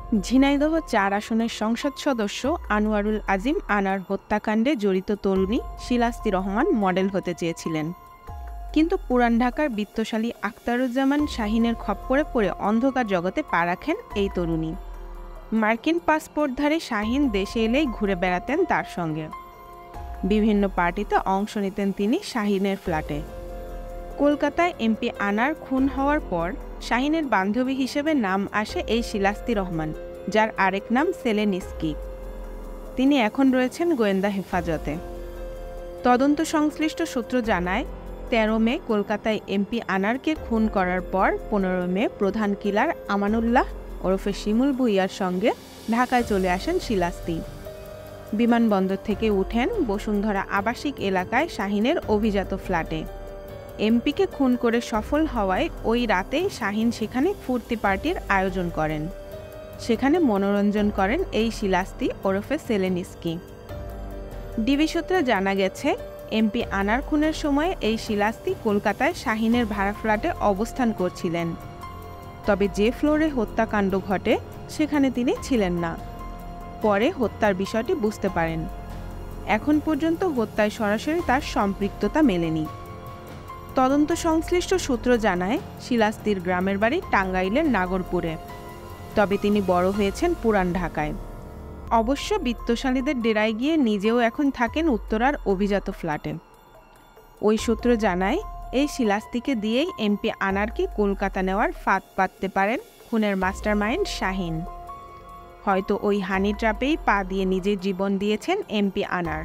ঝিনাইদহ ৪ আসনের সংসদ সদস্য আনোয়ারুল আজিম আনার হত্যাকাণ্ডে জড়িত তরুণী শিলাস্তি রহমান মডেল হতে চেয়েছিলেন। কিন্তু পুরান ঢাকার বিত্তশালী আখতারুজ্জামান শাহীনের খপ্পরে পড়ে অন্ধকার জগতে পা রাখেন এই তরুণী। মার্কিন পাসপোর্টধারী শাহীন দেশে এলেই ঘুরে বেড়াতেন তার সঙ্গে। বিভিন্ন পার্টিতে অংশ নিতেন তিনি শাহীনের ফ্ল্যাটে। কলকাতায় এমপি আনার খুন হওয়ার পর শাহীনের বান্ধবী হিসেবে নাম আসে এই শিলাস্তি রহমান, যার আরেক নাম সেলেনিস্কি। তিনি এখন রয়েছেন গোয়েন্দা হেফাজতে। তদন্ত সংশ্লিষ্ট সূত্র জানায়, ১৩ মে কলকাতায় এমপি আনারকে খুন করার পর ১৫ মে প্রধান কিলার আমানুল্লাহ ওরফে শিমুল ভূঁইয়ার সঙ্গে ঢাকায় চলে আসেন শিলাস্তি। বিমানবন্দর থেকে উঠেন বসুন্ধরা আবাসিক এলাকায় শাহীনের অভিজাত ফ্ল্যাটে। এমপিকে খুন করে সফল হওয়ায় ওই রাতেই শাহীন সেখানে ফুর্তি পার্টির আয়োজন করেন। সেখানে মনোরঞ্জন করেন এই শিলাস্তি ওরফে সেলেনিস্কি। ডিবি সূত্রে জানা গেছে, এমপি আনার খুনের সময় এই শিলাস্তি কলকাতায় শাহীনের ভাড়া ফ্ল্যাটে অবস্থান করছিলেন। তবে যে ফ্লোরে হত্যাকাণ্ড ঘটে সেখানে তিনি ছিলেন না। পরে হত্যার বিষয়টি বুঝতে পারেন। এখন পর্যন্ত হত্যায় সরাসরি তার সম্পৃক্ততা মেলেনি। তদন্ত সংশ্লিষ্ট সূত্র জানায়, শিলাস্তির গ্রামের বাড়ি টাঙ্গাইলের নাগরপুরে, তবে তিনি বড় হয়েছেন পুরান ঢাকায়। অবশ্য বিত্তশালীদের ডেরায় গিয়ে নিজেও এখন থাকেন উত্তরার অভিজাত ফ্ল্যাটে। ওই সূত্র জানায়, এই শিলাস্তিকে দিয়েই এমপি আনারকে কলকাতা নেওয়ার ফাঁদ পাততে পারেন খুনের মাস্টারমাইন্ড শাহীন। হয়তো ওই হানি ট্র্যাপেই পা দিয়ে নিজের জীবন দিয়েছেন এমপি আনার।